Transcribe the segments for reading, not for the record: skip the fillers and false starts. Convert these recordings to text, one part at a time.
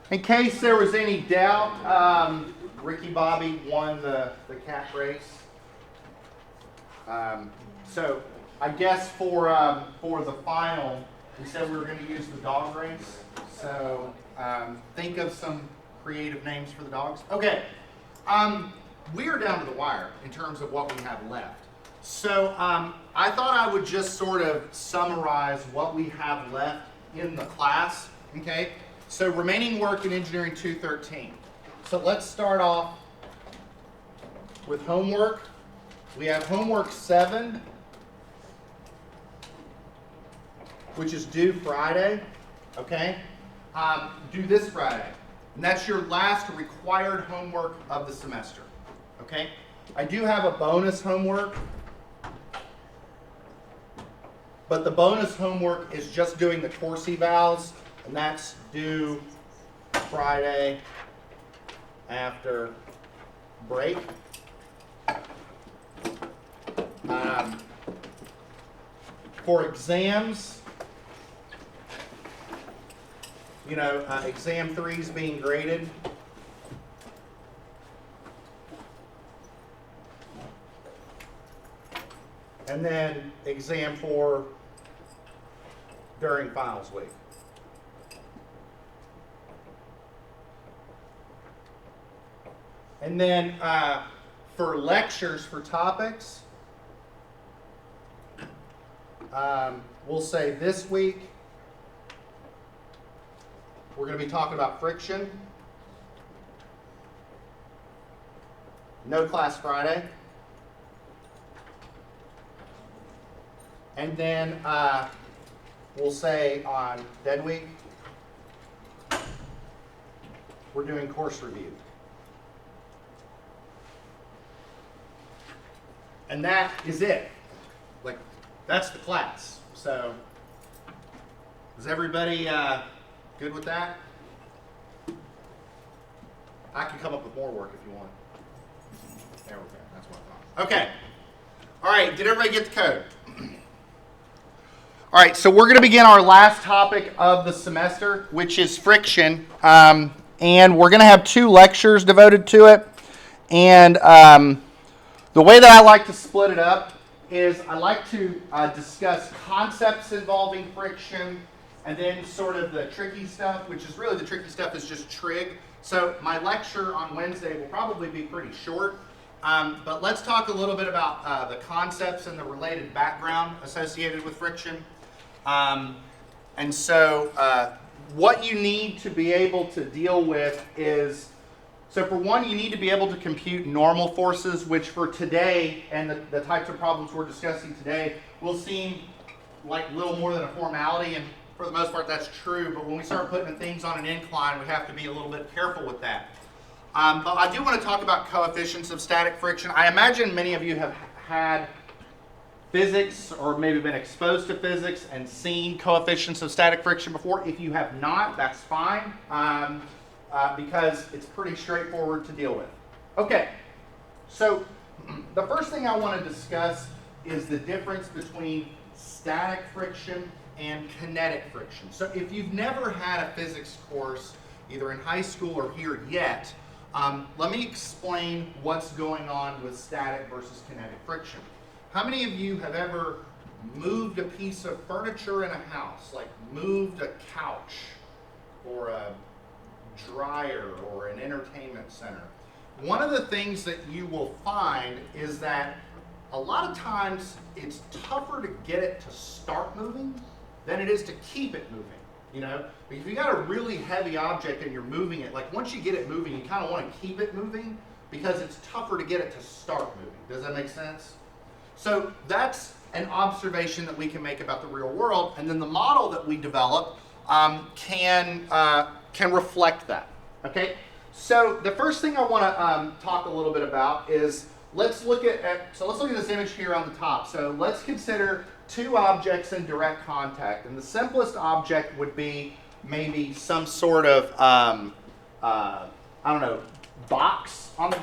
In case there was any doubt, Ricky Bobby won the cat race. So I guess for the final, we said we were going to use the dog race. So think of some creative names for the dogs. Okay, we are down to the wire in terms of what we have left. So I thought I would just sort of summarize what we have left in the class. Okay, so remaining work in Engineering 213. So let's start off with homework. We have homework 7, which is due Friday, okay? Due this Friday. And that's your last required homework of the semester, okay? I do have a bonus homework, but the bonus homework is just doing the course evals, and that's due Friday after break. For exams, you know, exam 3 is being graded. And then exam 4 during finals week. And then for lectures, for topics, we'll say this week we're going to be talking about friction. No class Friday. And then we'll say on dead week we're doing course review. And that is it. Like, that's the class. So, is everybody good with that? I can come up with more work if you want. There we go. That's what I thought. Okay. All right. Did everybody get the code? All right. So we're going to begin our last topic of the semester, which is friction. And we're going to have 2 lectures devoted to it. And the way that I like to split it up is I like to discuss concepts involving friction, and then sort of the tricky stuff, which is really the tricky stuff is just trig. So my lecture on Wednesday will probably be pretty short, but let's talk a little bit about the concepts and the related background associated with friction. And so what you need to be able to deal with is, so for one, you need to be able to compute normal forces, which for today and the types of problems we're discussing today will seem like little more than a formality, and for the most part that's true, but when we start putting things on an incline, we have to be a little bit careful with that. But I do want to talk about coefficients of static friction. I imagine many of you have had physics or maybe been exposed to physics and seen coefficients of static friction before. If you have not, that's fine. Because it's pretty straightforward to deal with. Okay, so the first thing I want to discuss is the difference between static friction and kinetic friction. So if you've never had a physics course, either in high school or here yet, let me explain what's going on with static versus kinetic friction. How many of you have ever moved a piece of furniture in a house, like moved a couch or a dryer or an entertainment center? One of the things that you will find is that a lot of times it's tougher to get it to start moving than it is to keep it moving. You know, if you got a really heavy object and you're moving it, like once you get it moving, you kind of want to keep it moving because it's tougher to get it to start moving. Does that make sense? So that's an observation that we can make about the real world, and then the model that we develop can reflect that. Okay, so the first thing I want to talk a little bit about is let's look at this image here on the top. So let's consider 2 objects in direct contact, and the simplest object would be maybe some sort of I don't know, box on the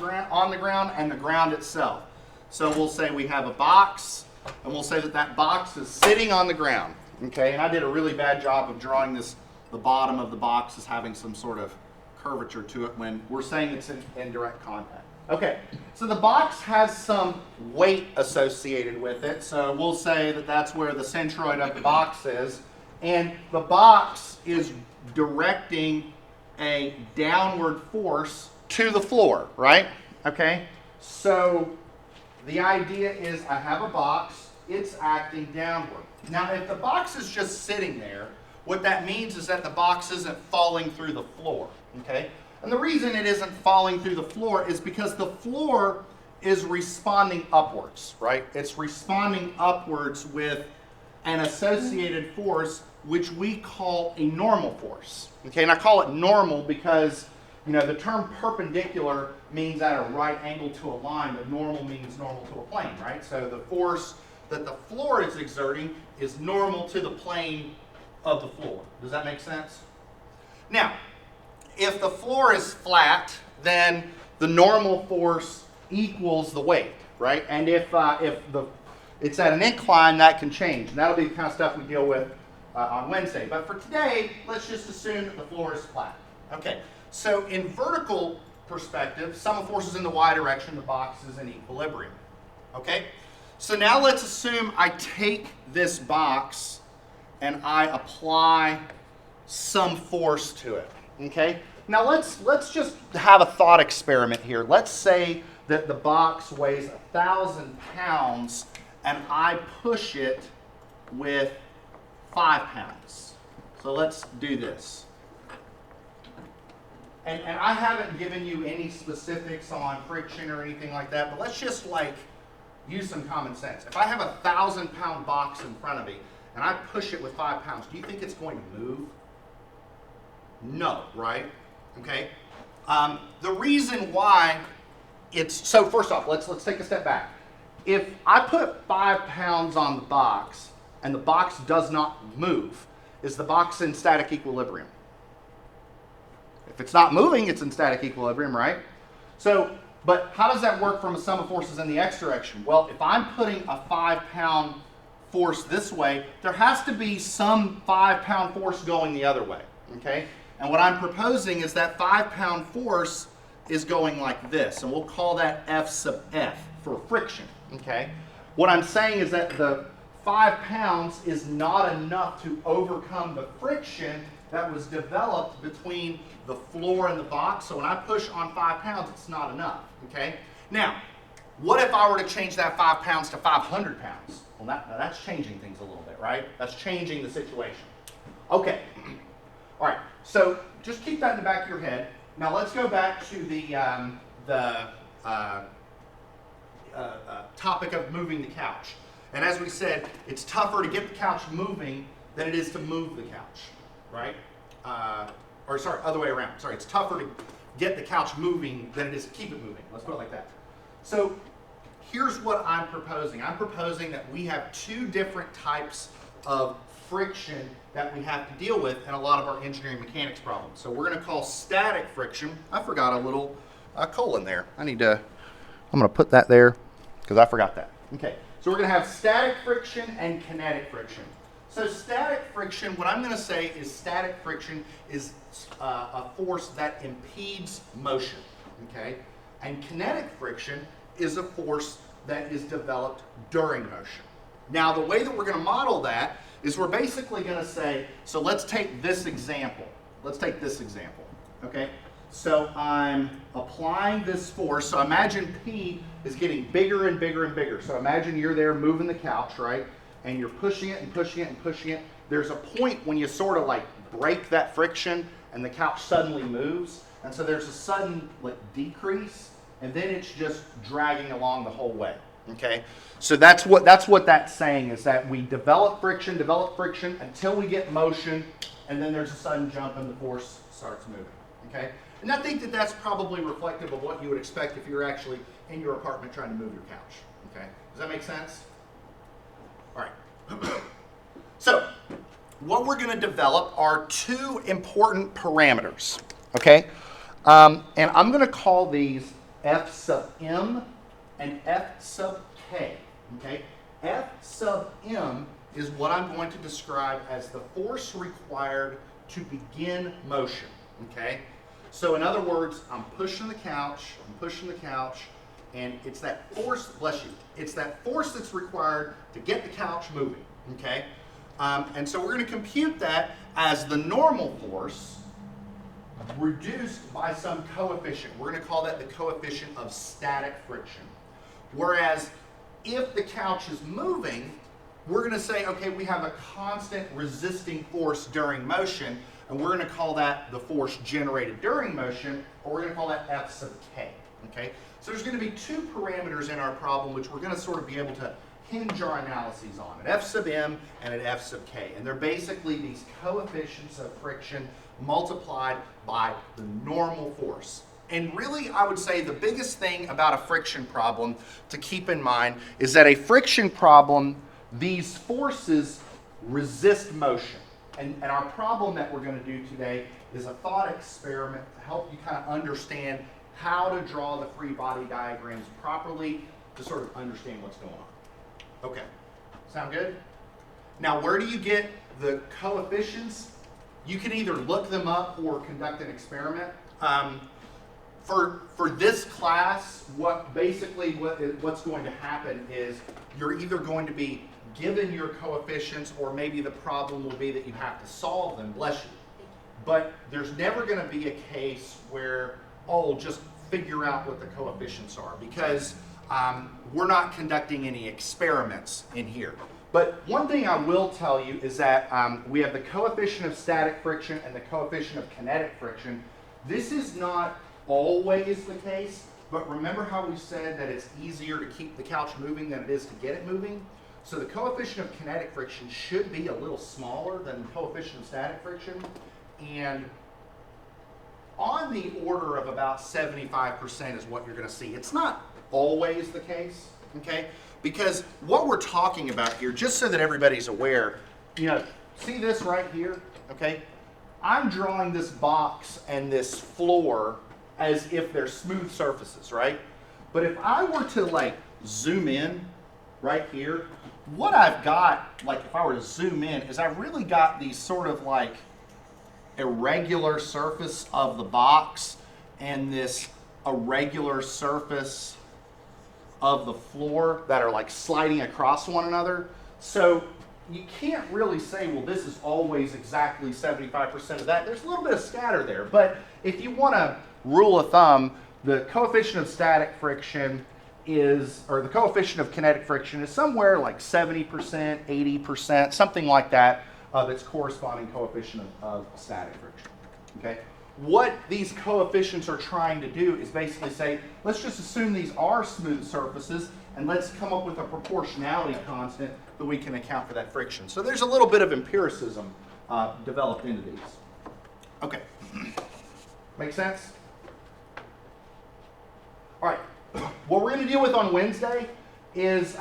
ground and the ground itself. So we'll say we have a box, and we'll say that box is sitting on the ground. Okay, and I did a really bad job of drawing this the bottom of the box is having some sort of curvature to it when we're saying it's in indirect contact. Okay, so the box has some weight associated with it, so we'll say that that's where the centroid of the box is, and the box is directing a downward force to the floor, right? Okay, so the idea is I have a box, it's acting downward. Now if the box is just sitting there, what that means is that the box isn't falling through the floor, okay? And the reason it isn't falling through the floor is because the floor is responding upwards, right? It's responding upwards with an associated force which we call a normal force. Okay, and I call it normal because, you know, the term perpendicular means at a right angle to a line, but normal means normal to a plane, right? So the force that the floor is exerting is normal to the plane of the floor. Does that make sense? Now, if the floor is flat, then the normal force equals the weight, right? And if it's at an incline, that can change. And that'll be the kind of stuff we deal with on Wednesday. But for today, let's just assume that the floor is flat. Okay, so in vertical perspective, sum of forces in the y direction, the box is in equilibrium. Okay, so now let's assume I take this box and I apply some force to it. Okay, now let's just have a thought experiment here. Let's say that the box weighs 1,000 pounds and I push it with 5 pounds. So let's do this. And I haven't given you any specifics on friction or anything like that, but let's just like use some common sense. If I have a 1,000-pound box in front of me and I push it with 5 pounds, do you think it's going to move? No, right? Okay. The reason why it's so, first off, let's take a step back. If I put 5 pounds on the box and the box does not move, is the box in static equilibrium? If it's not moving, it's in static equilibrium, right? So, but how does that work from a sum of forces in the x direction? Well, if I'm putting a 5-pound force this way, there has to be some 5-pound force going the other way, okay? And what I'm proposing is that 5-pound force is going like this, and we'll call that F sub F for friction, okay? What I'm saying is that the 5 pounds is not enough to overcome the friction that was developed between the floor and the box. So when I push on 5 pounds, it's not enough, okay? Now, what if I were to change that 5 pounds to 500 pounds? Well, that's changing things a little bit, right? That's changing the situation. Okay, all right, so just keep that in the back of your head. Now let's go back to the topic of moving the couch. And as we said, it's tougher to get the couch moving than it is to move the couch, right? Or sorry, other way around. Sorry, it's tougher to get the couch moving than it is to keep it moving. Let's put it like that. So here's what I'm proposing. I'm proposing that we have 2 different types of friction that we have to deal with in a lot of our engineering mechanics problems. So we're going to call static friction. I forgot a little colon there. I'm going to put that there because I forgot that. Okay, so we're going to have static friction and kinetic friction. So static friction, what I'm going to say is static friction is a force that impedes motion, okay? And kinetic friction is a force that is developed during motion. Now the way that we're going to model that is we're basically going to say, so let's take this example. Let's take this example, okay? So I'm applying this force. So imagine P is getting bigger and bigger and bigger. So imagine you're there moving the couch, right? And you're pushing it and pushing it and pushing it. There's a point when you sort of like break that friction and the couch suddenly moves. And so there's a sudden like decrease, and then it's just dragging along the whole way. Okay, so that's what that's saying, is that we develop friction until we get motion, and then there's a sudden jump and the force starts moving. Okay, and I think that that's probably reflective of what you would expect if you're actually in your apartment trying to move your couch. Okay, does that make sense? All right. So what we're going to develop are 2 important parameters. Okay, and I'm going to call these F sub M and F sub K, okay? F sub M is what I'm going to describe as the force required to begin motion, okay? So in other words, I'm pushing the couch, and it's that force, bless you, it's that force that's required to get the couch moving, okay? And so we're going to compute that as the normal force reduced by some coefficient. We're going to call that the coefficient of static friction. Whereas if the couch is moving, we're going to say, okay, we have a constant resisting force during motion, and we're going to call that the force generated during motion, or we're going to call that F sub k, okay? So there's going to be two parameters in our problem which we're going to sort of be able to hinge our analyses on, an F sub m and an F sub k. And they're basically these coefficients of friction multiplied by the normal force. And really, I would say the biggest thing about a friction problem to keep in mind is that a friction problem, these forces resist motion. And our problem that we're going to do today is a thought experiment to help you kind of understand how to draw the free body diagrams properly to sort of understand what's going on. Okay, sound good? Now, where do you get the coefficients? You can either look them up or conduct an experiment. For this class, what's going to happen is you're either going to be given your coefficients, or maybe the problem will be that you have to solve them, bless you. But there's never going to be a case where, oh, just figure out what the coefficients are, because we're not conducting any experiments in here. But one thing I will tell you is that we have the coefficient of static friction and the coefficient of kinetic friction. This is not always the case, but remember how we said that it's easier to keep the couch moving than it is to get it moving? So the coefficient of kinetic friction should be a little smaller than the coefficient of static friction, and on the order of about 75% is what you're going to see. It's not always the case, okay? Because what we're talking about here, just so that everybody's aware, you know, see this right here, okay? I'm drawing this box and this floor as if they're smooth surfaces, right? But if I were to like zoom in right here, what I've got, like if I were to zoom in, is I've really got these sort of like irregular surface of the box and this irregular surface of the floor that are like sliding across one another. So you can't really say, well, this is always exactly 75% of that. There's a little bit of scatter there. But if you want to rule of thumb, the coefficient of static friction is, or the coefficient of kinetic friction is somewhere like 70%, 80%, something like that, of its corresponding coefficient of static friction, okay? What these coefficients are trying to do is basically say, let's just assume these are smooth surfaces, and let's come up with a proportionality constant that we can account for that friction. So there's a little bit of empiricism developed into these. Okay, make sense? All right, what we're going to deal with on Wednesday is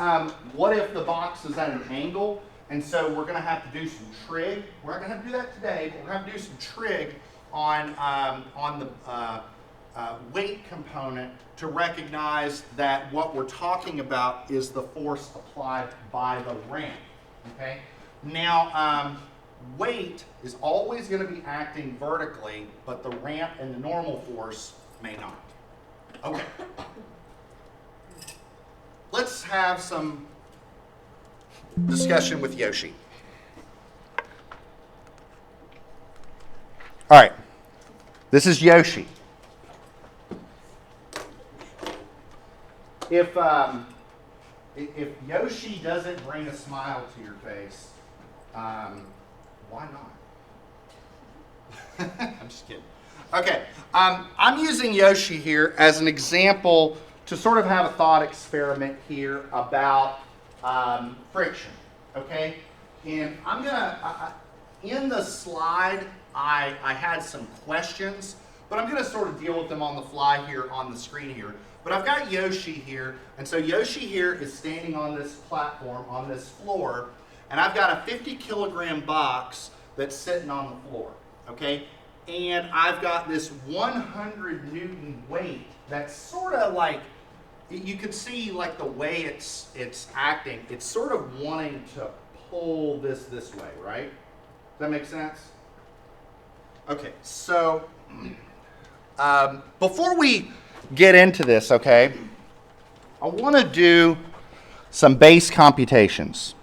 what if the box is at an angle, and so we're going to have to do some trig. We're not going to have to do that today, but we're going to have to do some trig on the weight component to recognize that what we're talking about is the force applied by the ramp, okay? Now, weight is always going to be acting vertically, but the ramp and the normal force may not. Okay. Let's have some discussion with Yoshi. All right. This is Yoshi. If Yoshi doesn't bring a smile to your face, why not? I'm just kidding. Okay, I'm using Yoshi here as an example to sort of have a thought experiment here about friction, okay? And I'm gonna, in the slide, I had some questions, but I'm gonna sort of deal with them on the fly here on the screen here. But I've got Yoshi here, and so Yoshi here is standing on this platform, on this floor, and I've got a 50 kilogram box that's sitting on the floor, okay? And I've got this 100 Newton weight that's sort of like, you can see like the way it's acting, it's sort of wanting to pull this way, right? Does that make sense? Okay, so before we get into this, okay, I want to do some base computations.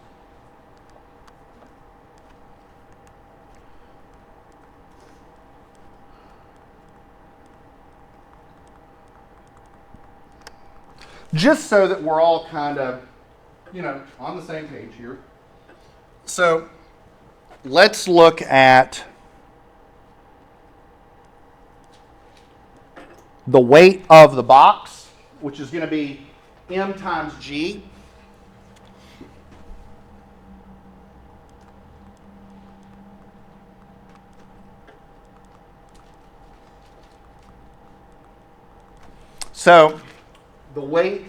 Just so that we're all kind of, on the same page here. So let's look at the weight of the box, which is going to be M times G. So the weight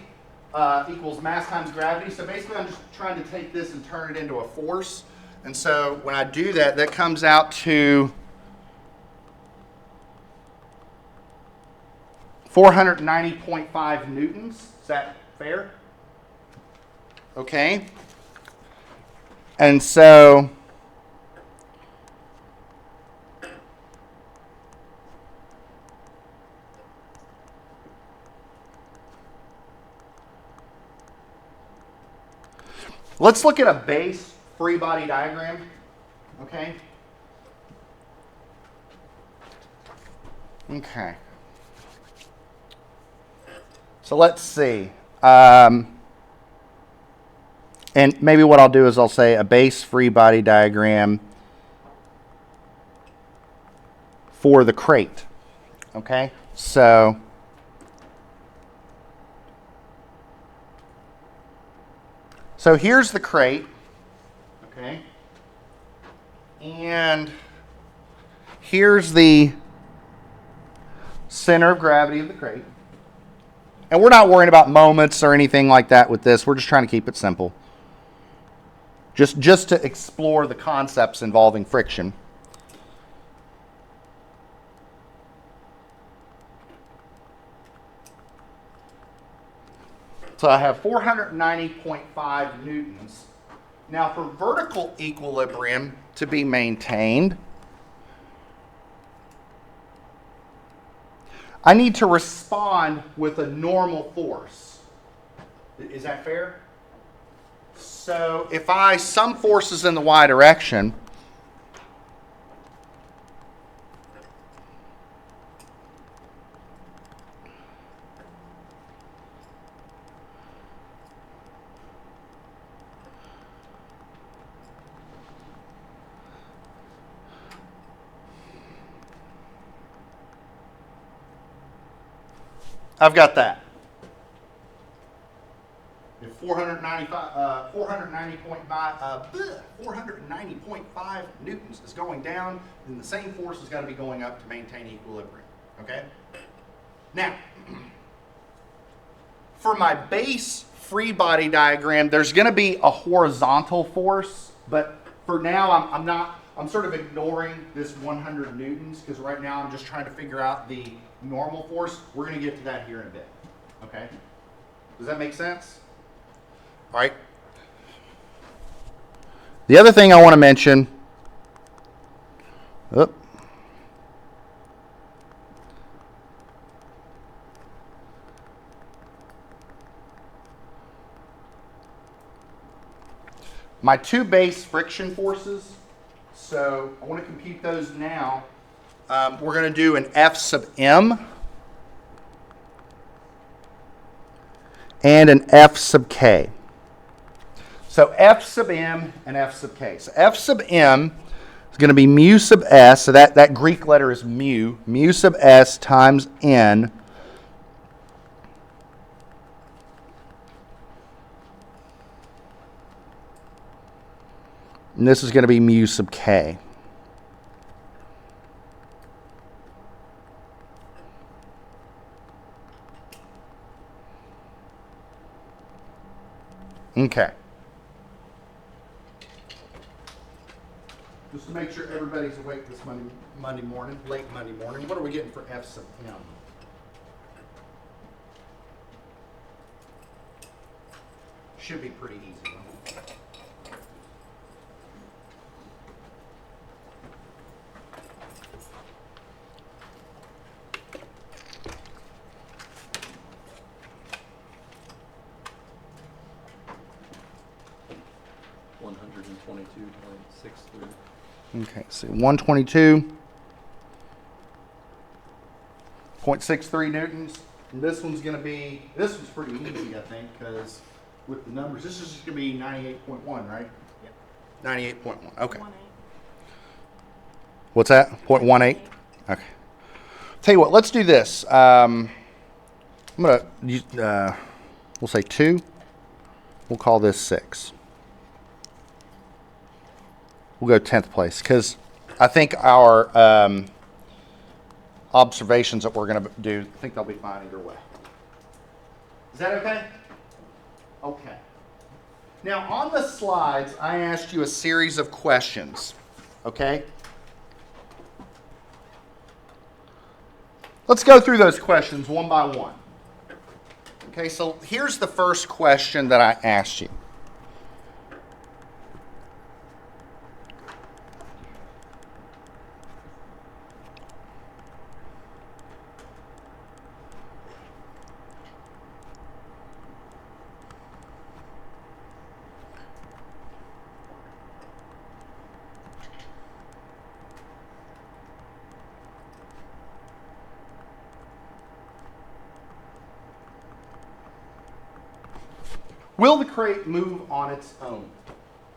equals mass times gravity. So basically I'm just trying to take this and turn it into a force. And so when I do that, that comes out to 490.5 newtons. Is that fair? Okay. And so let's look at a base free body diagram, okay? Okay. So let's see. And maybe what I'll do is I'll say a base free body diagram for the crate, okay? So here's the crate, okay? And here's the center of gravity of the crate. And we're not worrying about moments or anything like that with this. We're just trying to keep it simple. Just to explore the concepts involving friction. So I have 490.5 newtons. Now for vertical equilibrium to be maintained, I need to respond with a normal force. Is that fair? So if some force is in the y direction, I've got that. If 490.5 newtons is going down, then the same force has got to be going up to maintain equilibrium. Okay? Now, for my base free body diagram, there's going to be a horizontal force, but for now I'm sort of ignoring this 100 newtons because right now I'm just trying to figure out the normal force. We're going to get to that here in a bit. Okay? Does that make sense? All right. The other thing I want to mention, my two base friction forces, so I want to compute those now. We're going to do an F sub m and an F sub k. So F sub m and F sub k. So F sub m is going to be mu sub s, so that Greek letter is mu sub s times n. And this is going to be mu sub k. Okay. Just to make sure everybody's awake this Monday morning, late Monday morning, what are we getting for F sub m? Should be pretty easy. Okay, so 122.63 newtons. And this one's going to be, this one's pretty easy, I think, because with the numbers, this is just going to be 98.1, right? Yep. 98.1, okay. 1.8. What's that? 0.18? Okay. Tell you what, let's do this. I'm going to use, we'll say 2. We'll call this 6. We'll go 10th place because I think our observations that we're going to do, I think they'll be fine either way. Is that okay? Okay. Now on the slides, I asked you a series of questions, okay? Let's go through those questions one by one. Okay, so here's the first question that I asked you. Will the crate move on its own?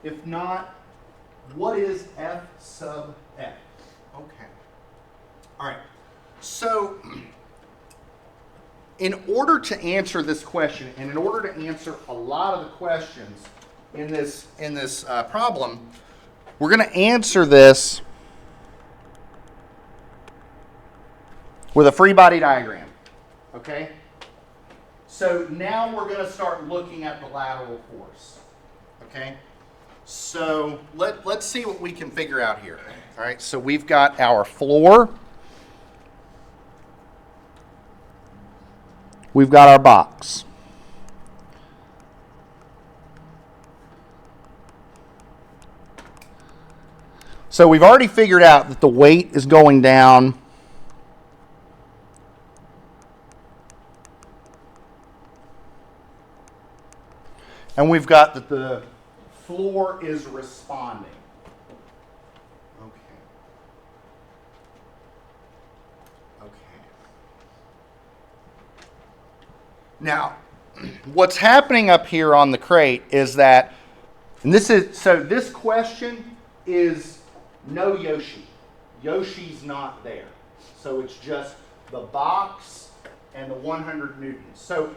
If not, what is F sub F? Okay. All right. So, in order to answer this question, and in order to answer a lot of the questions in this problem, we're going to answer this with a free body diagram. Okay? So now we're going to start looking at the lateral force, okay? So let's see what we can figure out here. All right, so we've got our floor. We've got our box. So we've already figured out that the weight is going down . And we've got that the floor is responding. Okay. Okay. Now, what's happening up here on the crate is that, and this is, so this question is no Yoshi. Yoshi's not there. So it's just the box and the 100 newtons. So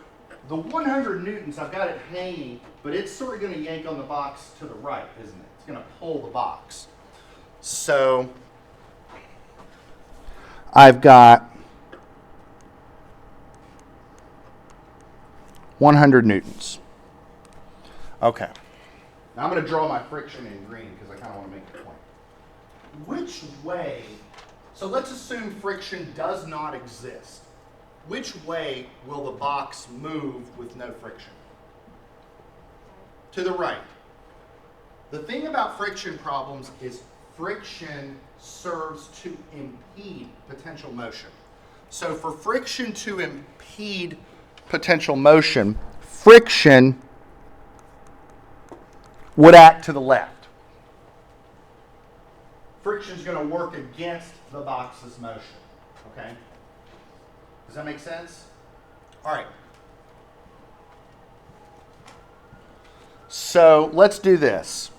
the 100 newtons, I've got it hanging, but it's sort of going to yank on the box to the right, isn't it? It's going to pull the box. So I've got 100 newtons. Okay. Now I'm going to draw my friction in green because I kind of want to make a point. Which way, so let's assume friction does not exist. Which way will the box move with no friction? To the right. The thing about friction problems is friction serves to impede potential motion. So for friction to impede potential motion, friction would act to the left. Friction is going to work against the box's motion. Okay? Does that make sense? All right. So let's do this.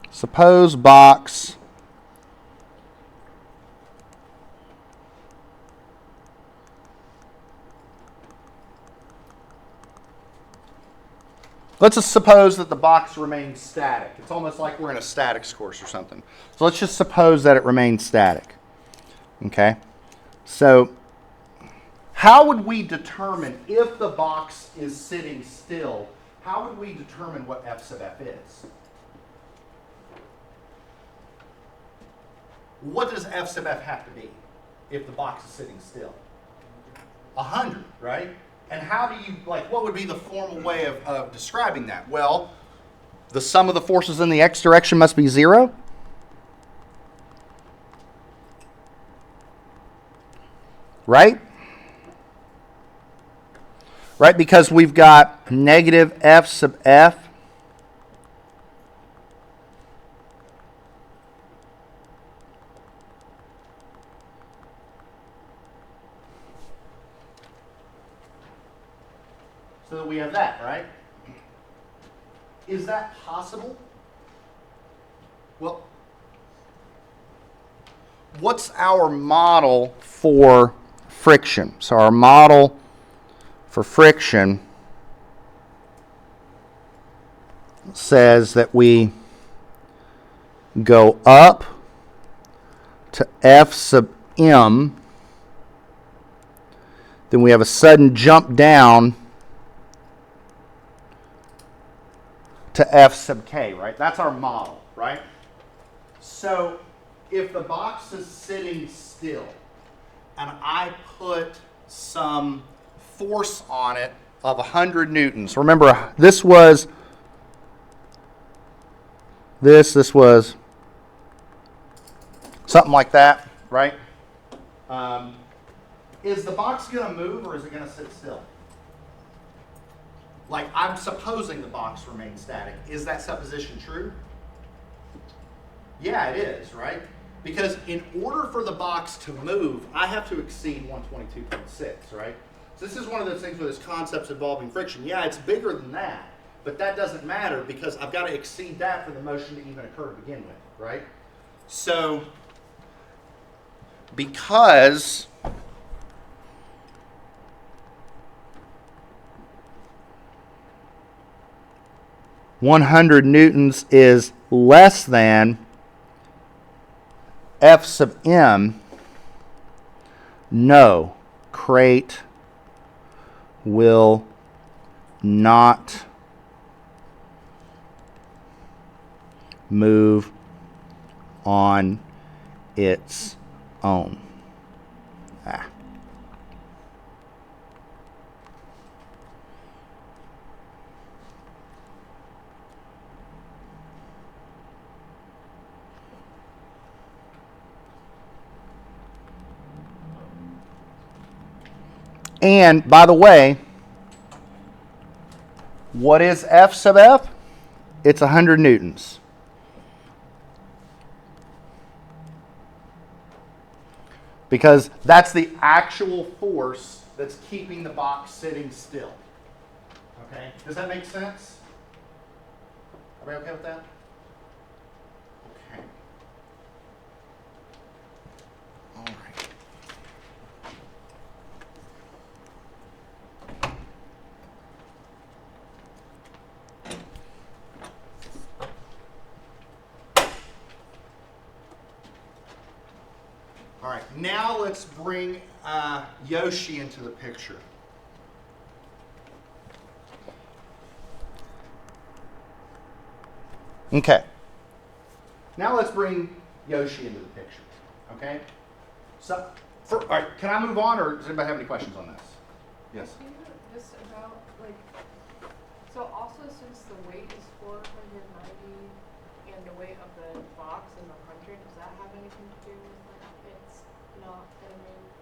Suppose box let's just suppose that the box remains static. It's almost like we're in a statics course or something. So let's just suppose that it remains static. Okay? So how would we determine if the box is sitting still, how would we determine what F sub F is? What does F sub F have to be if the box is sitting still? 100, right? And how do you, like, what would be the formal way of describing that? Well, the sum of the forces in the x direction must be 0. Right? right? Because we've got negative F sub F so that we have that, right? Is that possible? Well, what's our model for friction? So our model for friction says that we go up to F sub M, then we have a sudden jump down to F sub K, right? That's our model, right? So if the box is sitting still and I put some force on it of 100 newtons. Remember, this was something like that, right? Is the box going to move or is it going to sit still? Like, I'm supposing the box remains static. Is that supposition true? Yeah, it is, right? Because in order for the box to move, I have to exceed 122.6, right? So this is one of those things where there's concepts involving friction. Yeah, it's bigger than that, but that doesn't matter because I've got to exceed that for the motion to even occur to begin with, right? So, because 100 newtons is less than F sub M, no, crate will not move on its own. And by the way, what is F sub F? It's 100 newtons. Because that's the actual force that's keeping the box sitting still. Okay? Does that make sense? Everybody okay with that? Okay. All right. All right, now let's bring Yoshi into the picture. Okay. Now let's bring Yoshi into the picture. Okay? So, all right, can I move on, or does anybody have any questions on this? Yes. Can you just about, like, so also since the weight is 490 and the weight of the box is 100, does that have anything to do with like it's not going to move?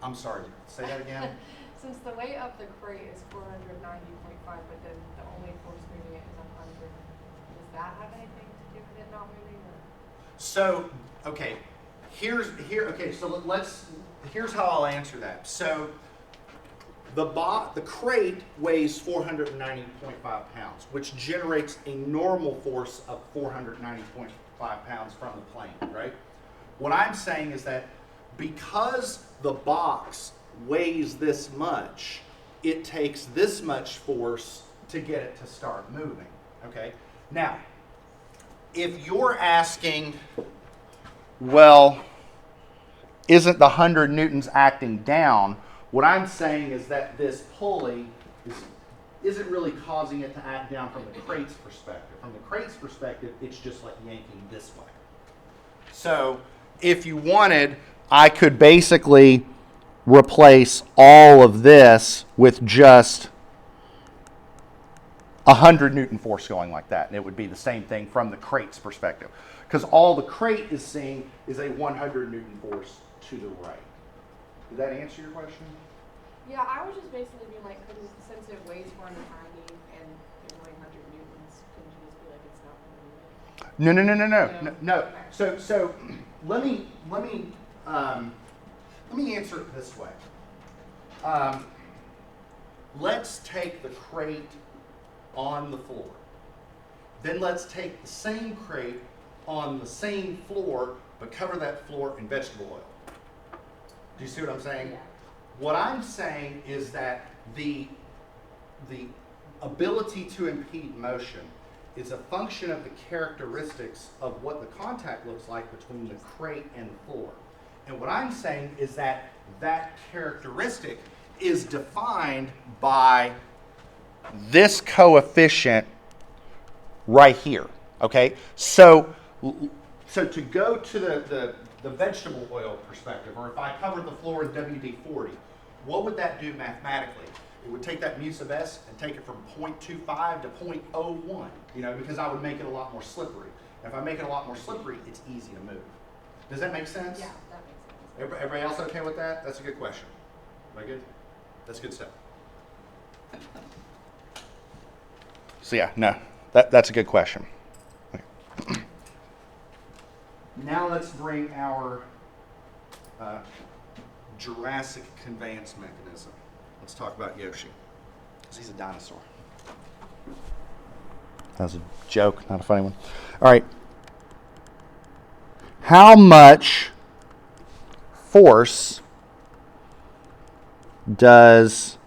I'm sorry, say that again. Since the weight of the crate is 490.5, but then the only force moving it is 100, does that have anything to do with it not moving? Or? So, okay, here's how I'll answer that. So, the crate weighs 490.5 pounds, which generates a normal force of 490.5 pounds from the plane, right? What I'm saying is that because the box weighs this much, it takes this much force to get it to start moving, okay? Now, if you're asking, well, isn't the 100 newtons acting down? What I'm saying is that this pulley isn't really causing it to act down from the crate's perspective. From the crate's perspective, it's just like yanking this way. So if you wanted, I could basically replace all of this with just 100 Newton force going like that. And it would be the same thing from the crate's perspective. Because all the crate is seeing is a 100 Newton force to the right. Did that answer your question? Yeah, I was just basically being like, couldn't, since it weighs 490 and it's only 100 newtons, couldn't you just be like, it's not going to move it? No, no, no, no, no, No. no. No. Okay. So let me answer it this way. Let's take the crate on the floor. Then let's take the same crate on the same floor, but cover that floor in vegetable oil. Do you see what I'm saying? Yeah. What I'm saying is that the ability to impede motion is a function of the characteristics of what the contact looks like between the crate and the floor. And what I'm saying is that that characteristic is defined by this coefficient right here, okay? So to go to the vegetable oil perspective, or if I covered the floor in WD-40, what would that do mathematically? It would take that mu sub s and take it from 0.25 to 0.01, you know, because I would make it a lot more slippery. If I make it a lot more slippery, it's easy to move. Does that make sense? Yeah, that makes sense. Everybody else okay with that? That's a good question. Am I good? That's good stuff. So yeah, no, that's a good question. Okay. Now let's bring our Jurassic conveyance mechanism. Let's talk about Yoshi, because he's a dinosaur. That was a joke, not a funny one. All right. How much force does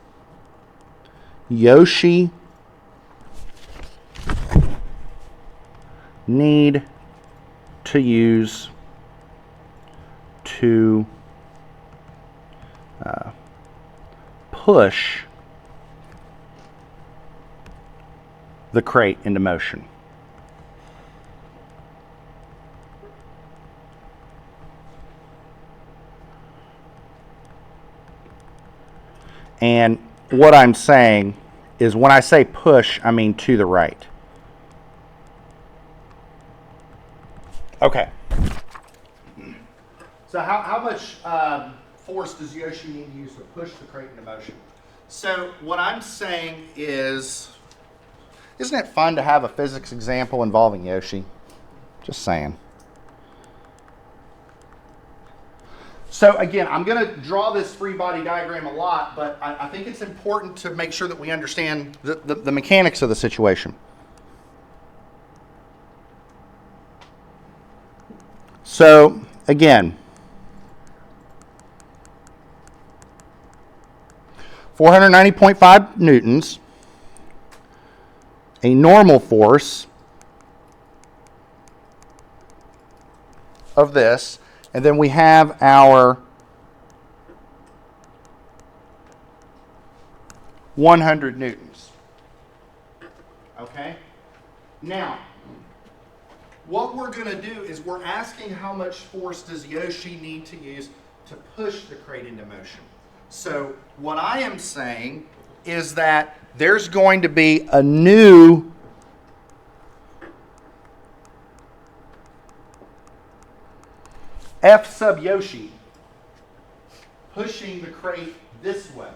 Yoshi need to use to push the crate into motion? And what I'm saying is when I say push, I mean to the right. Okay. So how much force does Yoshi need to use to push the crate into motion? So what I'm saying is, isn't it fun to have a physics example involving Yoshi? Just saying. So again, I'm going to draw this free body diagram a lot, but I think it's important to make sure that we understand the mechanics of the situation. So again, 490.5 newtons, a normal force of this, and then we have our 100 newtons. Okay? Now, what we're going to do is we're asking how much force does Yoshi need to use to push the crate into motion. So what I am saying is that there's going to be a new F sub Yoshi pushing the crate this way.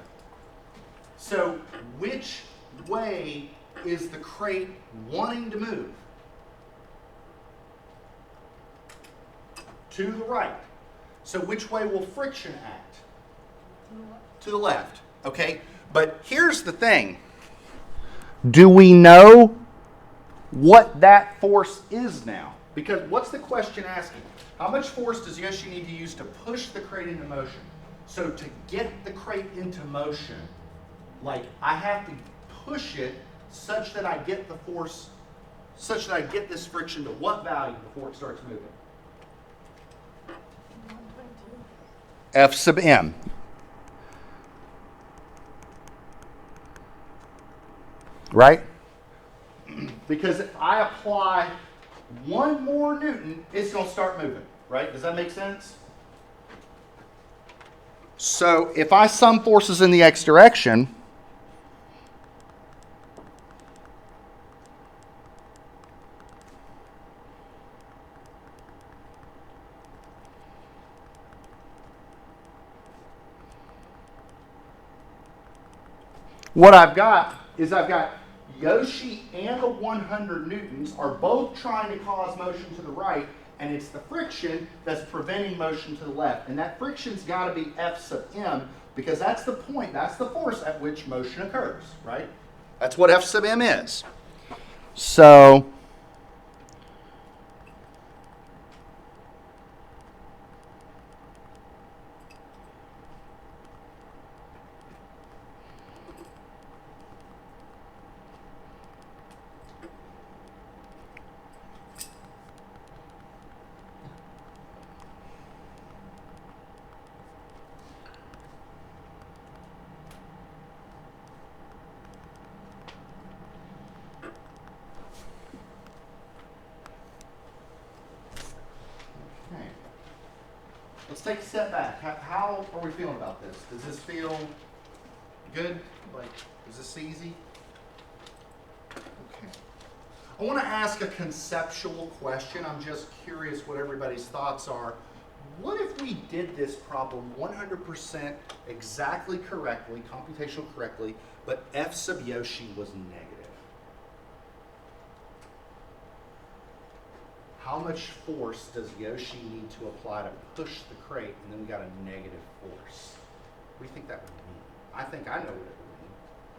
So which way is the crate wanting to move? To the right. So which way will friction act? To the left. Okay? But here's the thing. Do we know what that force is now? Because what's the question asking? How much force does Yoshi need to use to push the crate into motion? So to get the crate into motion, like I have to push it such that I get the force, such that I get this friction to what value before it starts moving? F sub m. Right? Because if I apply one more newton, it's going to start moving. Right? Does that make sense? So if I sum forces in the x direction, what I've got is I've got Yoshi and the 100 newtons are both trying to cause motion to the right, and it's the friction that's preventing motion to the left. And that friction's got to be F sub m, because that's the point, that's the force at which motion occurs, right? That's what F sub m is. So let's take a step back. How are we feeling about this? Does this feel good? Like, is this easy? Okay. I want to ask a conceptual question. I'm just curious what everybody's thoughts are. What if we did this problem 100% exactly correctly, computational correctly, but F sub Yoshi was negative? How much force does Yoshi need to apply to push the crate, and then we got a negative force? What do you think that would mean? I think I know what it would mean.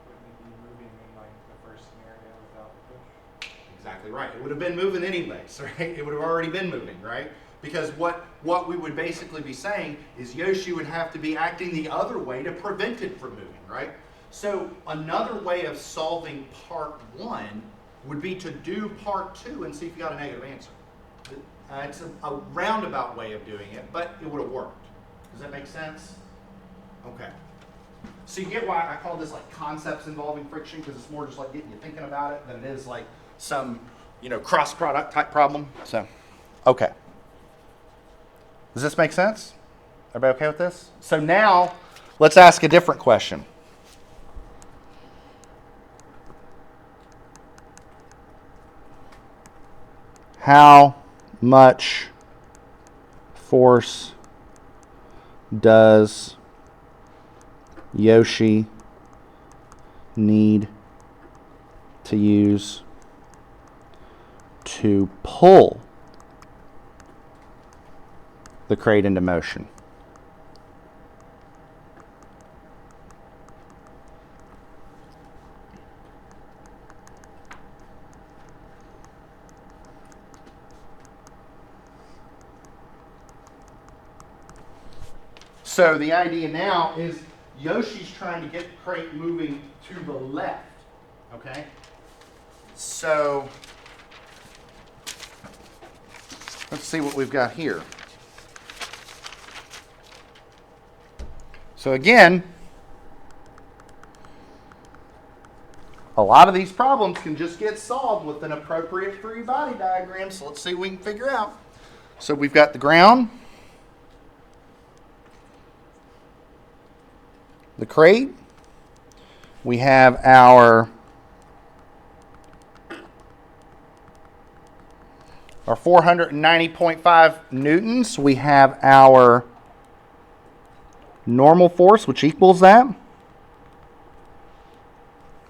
Would we be moving in like the first scenario without the push? Exactly right. It would have been moving anyways, right? It would have already been moving, right? Because what we would basically be saying is Yoshi would have to be acting the other way to prevent it from moving, right? So another way of solving part one would be to do part two and see if you got a negative answer. It's a roundabout way of doing it, but it would have worked. Does that make sense? Okay. So you get why I call this like concepts involving friction, because it's more just like getting you thinking about it than it is like some, cross product type problem. So, okay. Does this make sense? Everybody okay with this? So now let's ask a different question. How much force does Yoshi need to use to pull the crate into motion? So the idea now is Yoshi's trying to get the crate moving to the left, okay? So let's see what we've got here. So again, a lot of these problems can just get solved with an appropriate free body diagram. So let's see what we can figure out. So we've got the ground, the crate, we have our 490.5 newtons, we have our normal force, which equals that.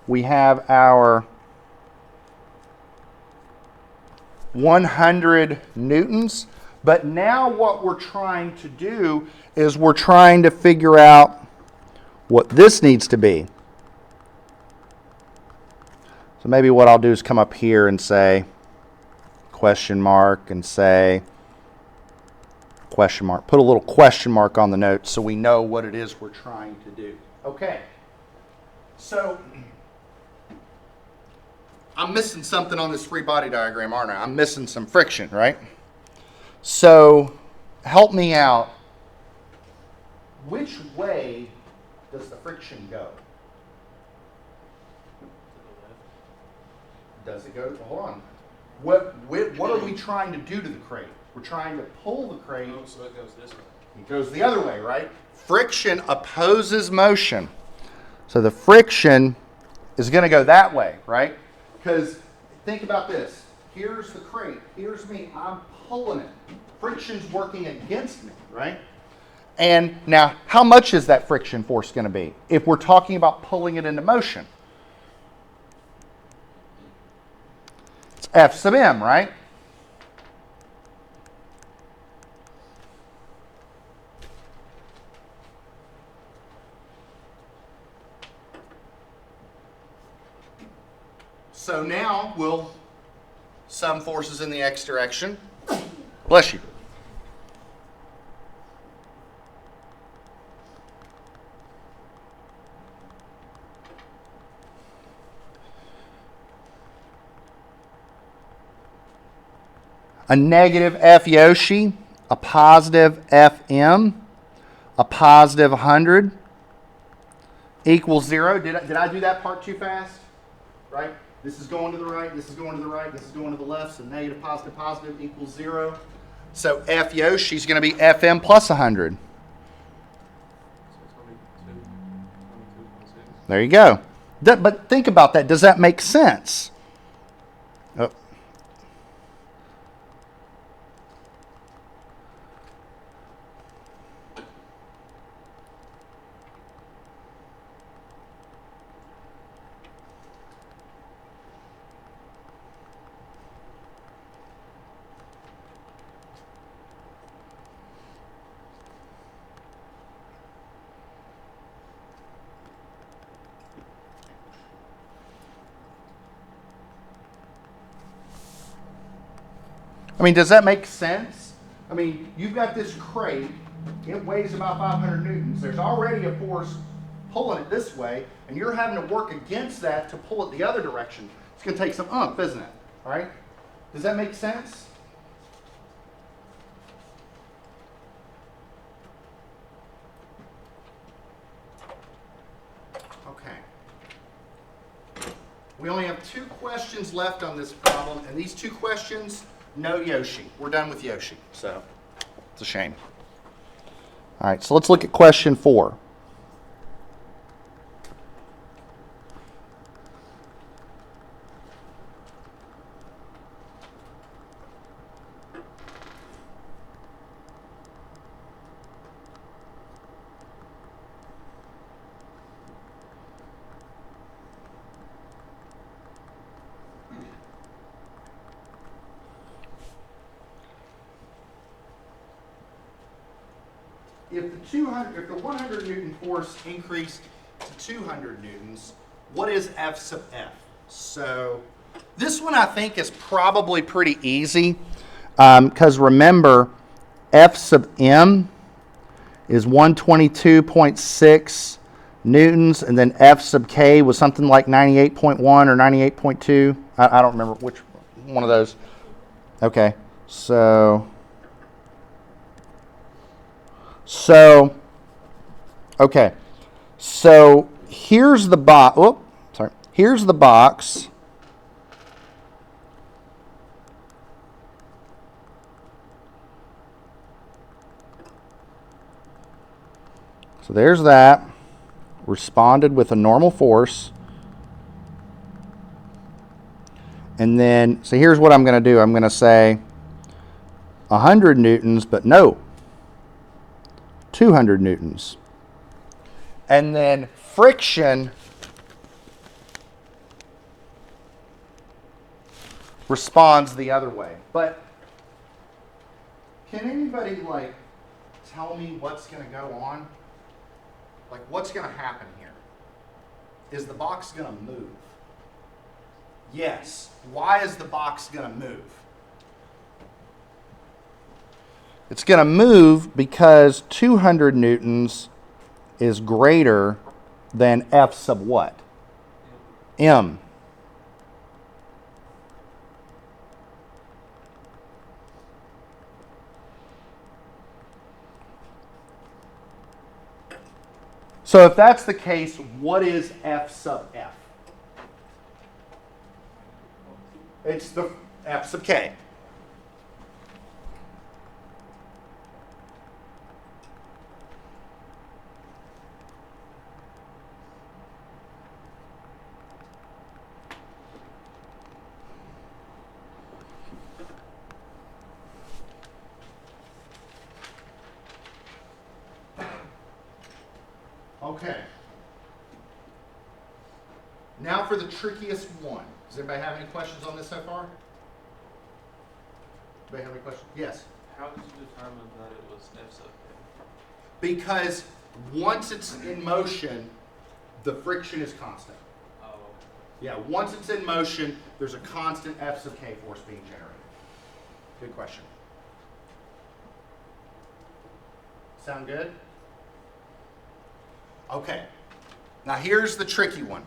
We have our 100 newtons. But now what we're trying to do is we're trying to figure out what this needs to be. So maybe what I'll do is come up here and say question mark and say question mark. Put a little question mark on the note so we know what it is we're trying to do. Okay. So I'm missing something on this free body diagram, aren't I? I'm missing some friction, right? So help me out. Which way does the friction go? Does it go? Hold on. What are we trying to do to the crate? We're trying to pull the crate. Oh, so it goes this way. It goes the other way, right? Friction opposes motion. So the friction is going to go that way, right? Because think about this. Here's the crate. Here's me. I'm pulling it. Friction's working against me, right? And now, how much is that friction force going to be if we're talking about pulling it into motion? It's F sub m, right? So now we'll sum forces in the x direction. Bless you. A negative F Yoshi, a positive FM, a positive 100 equals 0. Did I do that part too fast? Right? This is going to the right, this is going to the right, this is going to the left, so negative, positive equals 0. So F Yoshi is going to be FM plus 100. There you go. But think about that. Does that make sense? Oh. I mean, does that make sense? I mean, you've got this crate. It weighs about 500 newtons. There's already a force pulling it this way, and you're having to work against that to pull it the other direction. It's going to take some oomph, isn't it? All right? Does that make sense? Okay. We only have 2 questions left on this problem, and these 2 questions, no Yoshi. We're done with Yoshi, so it's a shame. All right, so let's look at question 4. If the 100 Newton force increased to 200 newtons, what is F sub F? So this one I think is probably pretty easy because remember, F sub M is 122.6 newtons, and then F sub K was something like 98.1 or 98.2. I don't remember which one of those. Okay, so okay, so here's the box. Oh, sorry. Here's the box. So there's that. Responded with a normal force. And then, so here's what I'm going to do. I'm going to say 100 newtons, but no, 200 newtons. And then friction responds the other way. But can anybody like tell me what's going to go on? Like what's going to happen here? Is the box going to move? Yes. Why is the box going to move? It's going to move because 200 newtons is greater than F sub what? M. So if that's the case, what is F sub F? It's the F sub K. Okay. Now for the trickiest one. Does anybody have any questions on this so far? Anybody have any questions? Yes. How did you determine that it was F sub K? Because once it's in motion, the friction is constant. Oh, okay. Yeah, once it's in motion, there's a constant F sub K force being generated. Good question. Sound good? Okay. Now here's the tricky one.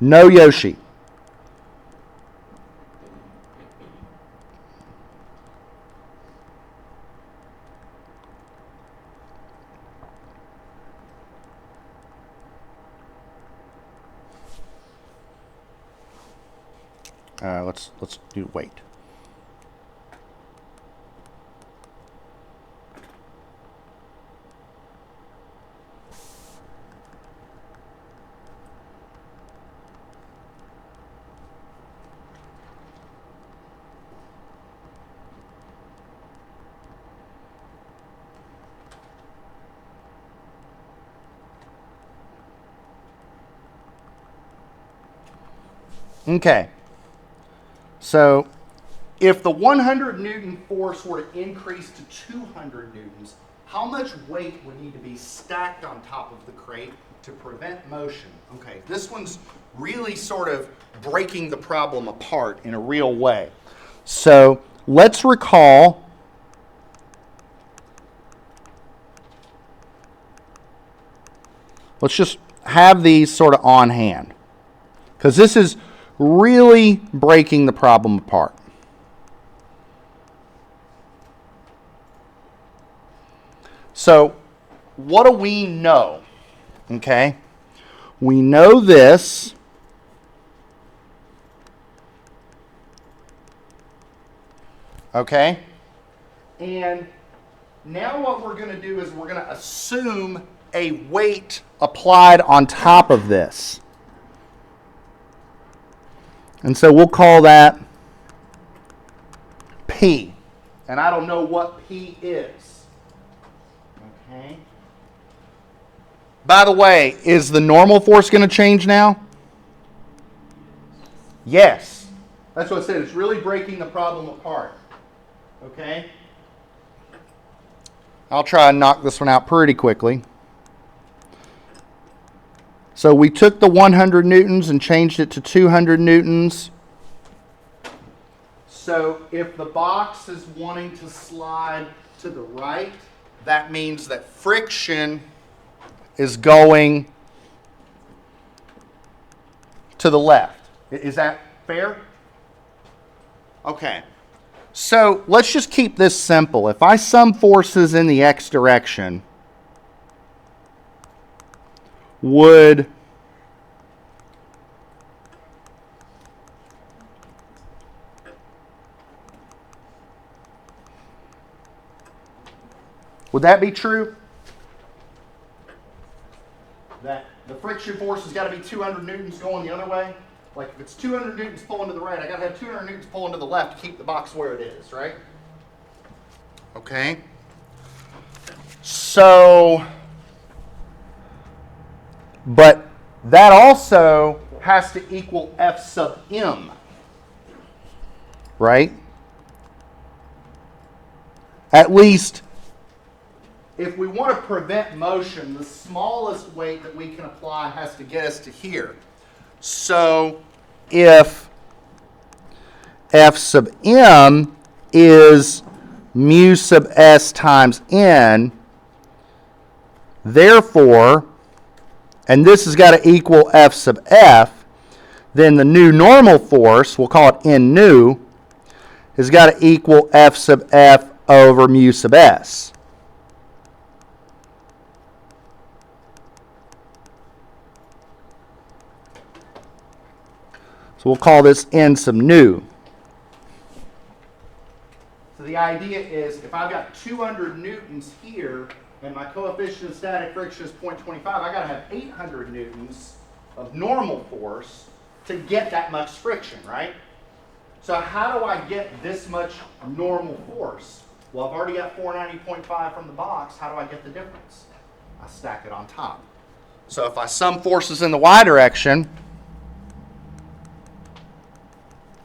No Yoshi. Let's do weight. Okay. So if the 100 Newton force were to increase to 200 Newtons, how much weight would need to be stacked on top of the crate to prevent motion? Okay, this one's really sort of breaking the problem apart in a real way. So let's recall let's just have these sort of on hand, because this is really breaking the problem apart. So what do we know? Okay, we know this. Okay, and now what we're going to do is we're going to assume a weight applied on top of this. And so we'll call that P. And I don't know what P is. Okay. By the way, is the normal force going to change now? Yes. That's what I said. It's really breaking the problem apart. Okay. I'll try and knock this one out pretty quickly. So we took the 100 newtons and changed it to 200 newtons. So if the box is wanting to slide to the right, that means that friction is going to the left. Is that fair? Okay. So let's just keep this simple. If I sum forces in the x direction, would that be true? That the friction force has got to be 200 newtons going the other way? Like if it's 200 newtons pulling to the right, I got to have 200 newtons pulling to the left to keep the box where it is, right? Okay. So, but that also has to equal F sub m, right? At least, if we want to prevent motion, the smallest weight that we can apply has to get us to here. So if F sub m is mu sub s times n, therefore, and this has got to equal F sub f, then the new normal force, we'll call it N nu, has got to equal F sub f over mu sub s. So we'll call this N sub nu. So the idea is if I've got 200 newtons here and my coefficient of static friction is 0.25, I got to have 800 newtons of normal force to get that much friction, right? So how do I get this much normal force? Well, I've already got 490.5 from the box. How do I get the difference? I stack it on top. So if I sum forces in the y direction,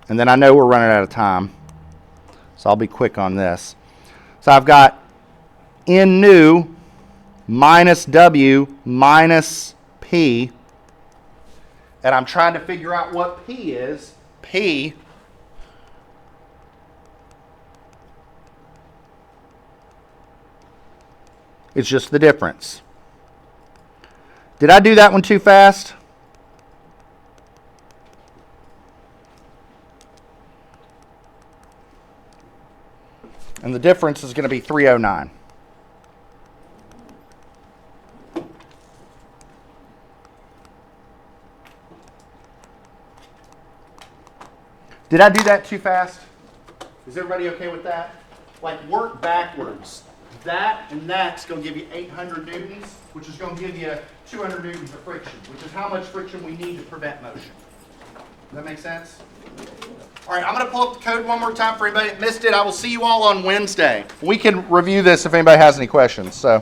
and then I know we're running out of time, so I'll be quick on this. So I've got N new minus W minus P, and I'm trying to figure out what P is. P is just the difference. Did I do that one too fast? And the difference is going to be 309. Did I do that too fast? Is everybody okay with that? Like, work backwards. That and that's going to give you 800 newtons, which is going to give you 200 newtons of friction, which is how much friction we need to prevent motion. Does that make sense? All right, I'm going to pull up the code one more time for anybody that missed it. I will see you all on Wednesday. We can review this if anybody has any questions. So.